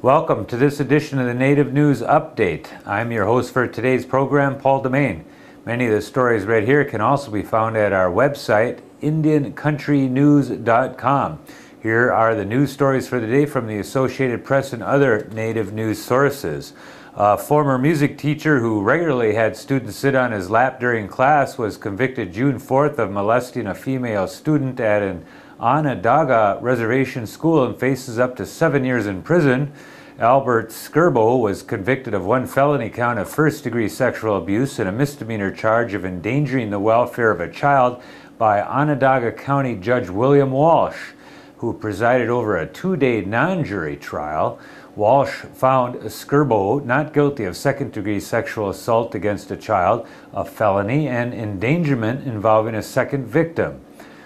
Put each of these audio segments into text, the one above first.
Welcome to this edition of the Native News Update. I'm your host for today's program, Paul Demain. Many of the stories right here can also be found at our website, IndianCountryNews.com. Here are the news stories for the day from the Associated Press and other Native news sources. A former music teacher who regularly had students sit on his lap during class was convicted June 4th of molesting a female student at an Onondaga reservation school and faces up to 7 years in prison. Albert Skirbo was convicted of one felony count of first-degree sexual abuse and a misdemeanor charge of endangering the welfare of a child by Onondaga County Judge William Walsh, who presided over a two-day non-jury trial. Walsh found Skirbo not guilty of second-degree sexual assault against a child, a felony, and endangerment involving a second victim.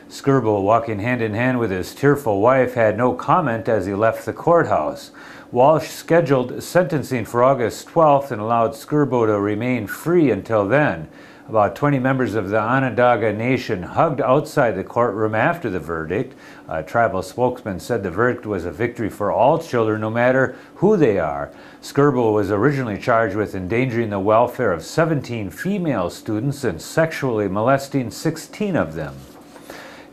Skirbo, walking hand-in-hand with his tearful wife, had no comment as he left the courthouse. Walsh scheduled sentencing for August 12th and allowed Skirbo to remain free until then. About 20 members of the Onondaga Nation hugged outside the courtroom after the verdict. A tribal spokesman said the verdict was a victory for all children, no matter who they are. Skirbo was originally charged with endangering the welfare of 17 female students and sexually molesting 16 of them.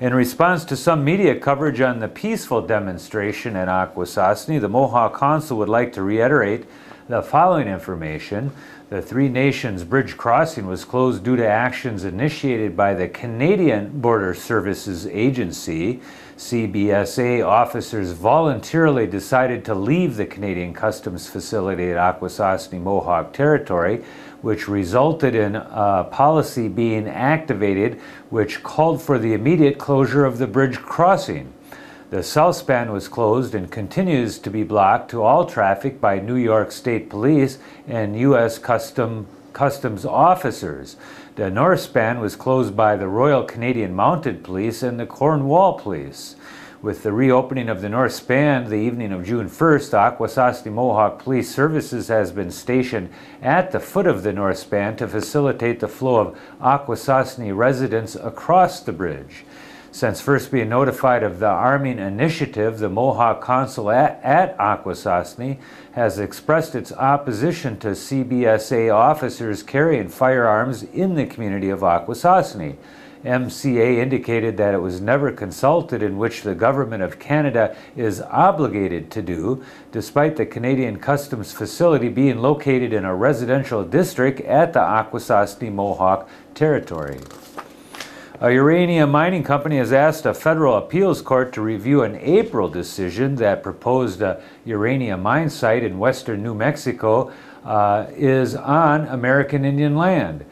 In response to some media coverage on the peaceful demonstration at Akwesasne, the Mohawk Council would like to reiterate the following information. The Three Nations Bridge crossing was closed due to actions initiated by the Canadian Border Services Agency. CBSA officers voluntarily decided to leave the Canadian Customs facility at Akwesasne Mohawk Territory, which resulted in a policy being activated which called for the immediate closure of the bridge crossing. The south span was closed and continues to be blocked to all traffic by New York State Police and U.S. Customs officers. The north span was closed by the Royal Canadian Mounted Police and the Cornwall Police. With the reopening of the north span the evening of June 1st, Akwesasne Mohawk Police Services has been stationed at the foot of the north span to facilitate the flow of Akwesasne residents across the bridge. Since first being notified of the arming initiative, the Mohawk Council at Akwesasne has expressed its opposition to CBSA officers carrying firearms in the community of Akwesasne. MCA indicated that it was never consulted, in which the Government of Canada is obligated to do, despite the Canadian Customs facility being located in a residential district at the Akwesasne Mohawk Territory. A uranium mining company has asked a federal appeals court to review an April decision that proposed a uranium mine site in western New Mexico is on American Indian land.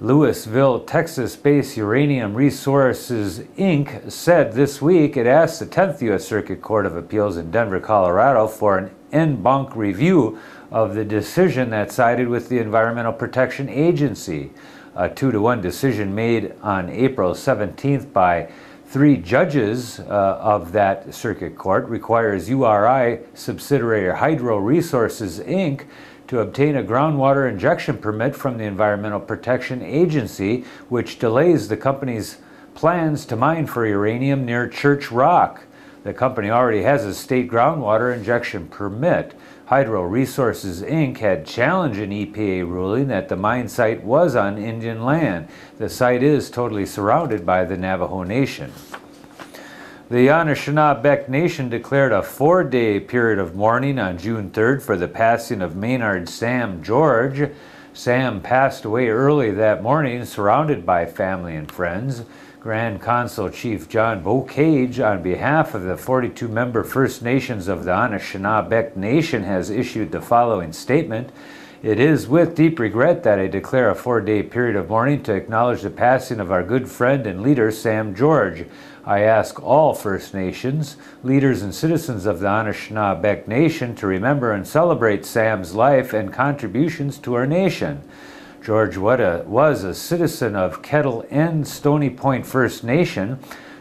Lewisville, Texas-based Uranium Resources, Inc. said this week it asked the 10th U.S. Circuit Court of Appeals in Denver, Colorado for an en banc review of the decision that sided with the Environmental Protection Agency. A 2-1 decision made on April 17th by 3 judges of that circuit court requires URI subsidiary Hydro Resources, Inc. to obtain a groundwater injection permit from the Environmental Protection Agency, which delays the company's plans to mine for uranium near Church Rock. The company already has a state groundwater injection permit. Hydro Resources, Inc. had challenged an EPA ruling that the mine site was on Indian land. The site is totally surrounded by the Navajo Nation. The Anishinaabe Nation declared a 4-day period of mourning on June 3rd for the passing of Maynard Sam George. Sam passed away early that morning, surrounded by family and friends. Grand Council Chief John Bocage, on behalf of the 42-member First Nations of the Anishinaabe Nation, has issued the following statement. It is with deep regret that I declare a 4-day period of mourning to acknowledge the passing of our good friend and leader, Sam George. I ask all First Nations, leaders and citizens of the Anishinaabe Nation to remember and celebrate Sam's life and contributions to our nation. George was a citizen of Kettle and Stony Point First Nation.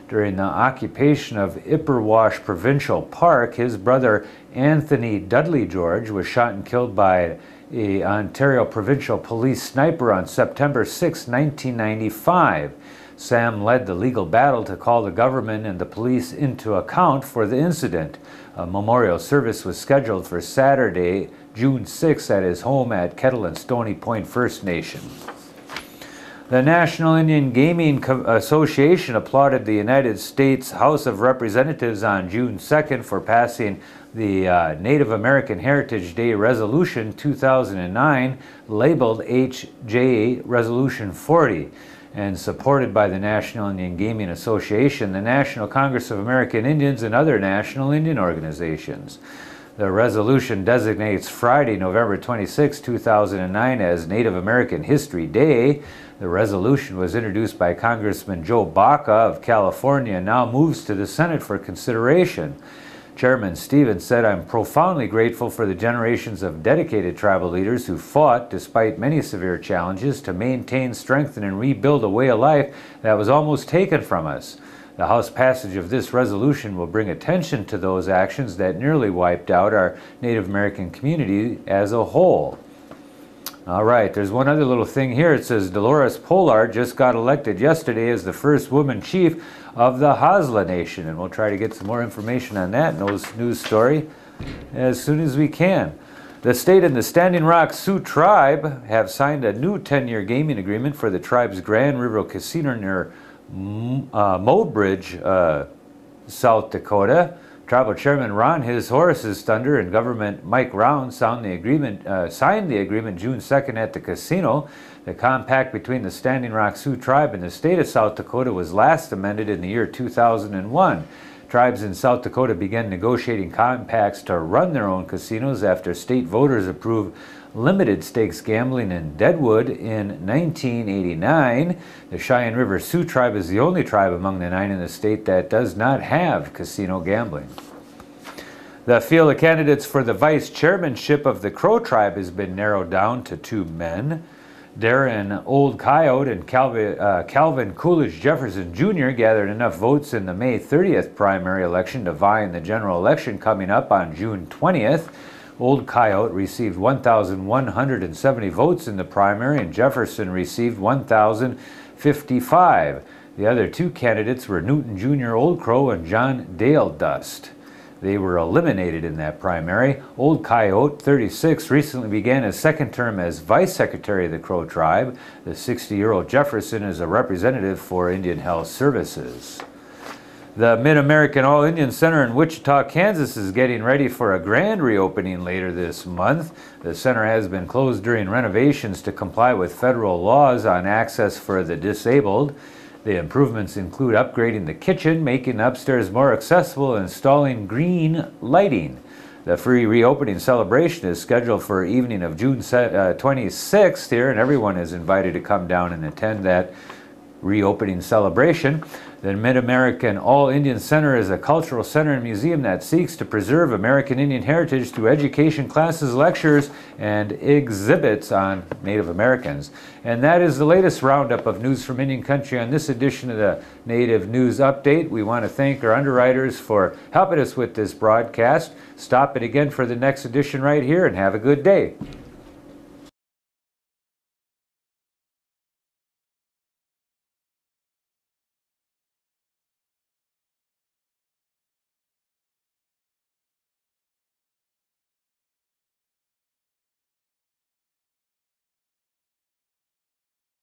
During the occupation of Ipperwash Provincial Park, his brother Anthony Dudley George was shot and killed by an Ontario Provincial Police sniper on September 6, 1995. Sam led the legal battle to call the government and the police into account for the incident. A memorial service was scheduled for Saturday, June 6 at his home at Kettle and Stony Point First Nation. The National Indian Gaming Association applauded the United States House of Representatives on June 2nd for passing the Native American Heritage Day Resolution 2009, labeled HJ Resolution 40, and supported by the National Indian Gaming Association, the National Congress of American Indians, and other national Indian organizations. The resolution designates Friday, November 26, 2009 as Native American History Day. The resolution was introduced by Congressman Joe Baca of California and now moves to the Senate for consideration. Chairman Stevens said, "I'm profoundly grateful for the generations of dedicated tribal leaders who fought, despite many severe challenges, to maintain, strengthen, and rebuild a way of life that was almost taken from us. The House passage of this resolution will bring attention to those actions that nearly wiped out our Native American community as a whole." All right, there's one other little thing here. It says Dolores Pollard just got elected yesterday as the first woman chief of the Haisla Nation, and we'll try to get some more information on that news story as soon as we can. The state and the Standing Rock Sioux Tribe have signed a new 10-year gaming agreement for the tribe's Grand River Casino near Mobridge, South Dakota. Tribal Chairman Ron His Horace's Thunder and Government Mike Round signed the agreement June 2nd at the casino. The compact between the Standing Rock Sioux Tribe and the state of South Dakota was last amended in the year 2001. Tribes in South Dakota began negotiating compacts to run their own casinos after state voters approved limited stakes gambling in Deadwood in 1989. The Cheyenne River Sioux Tribe is the only tribe among the 9 in the state that does not have casino gambling. The field of candidates for the vice chairmanship of the Crow Tribe has been narrowed down to 2 men. Darren Old Coyote and Calvin Coolidge Jefferson Jr. gathered enough votes in the May 30th primary election to vie in the general election coming up on June 20th. Old Coyote received 1,170 votes in the primary, and Jefferson received 1,055. The other 2 candidates were Newton Jr. Old Crow and John Dale Dust. They were eliminated in that primary. Old Coyote, 36, recently began his second term as Vice Secretary of the Crow Tribe. The 60-year-old Jefferson is a representative for Indian Health Services. The Mid-American All-Indian Center in Wichita, Kansas is getting ready for a grand reopening later this month. The center has been closed during renovations to comply with federal laws on access for the disabled. The improvements include upgrading the kitchen, making the upstairs more accessible, and installing green lighting. The free reopening celebration is scheduled for evening of June 26th here, and everyone is invited to come down and attend that reopening celebration. The Mid-American All-Indian Center is a cultural center and museum that seeks to preserve American Indian heritage through education, classes, lectures, and exhibits on Native Americans. And that is the latest roundup of news from Indian Country on this edition of the Native News Update. We want to thank our underwriters for helping us with this broadcast. Stop it again for the next edition right here, and have a good day.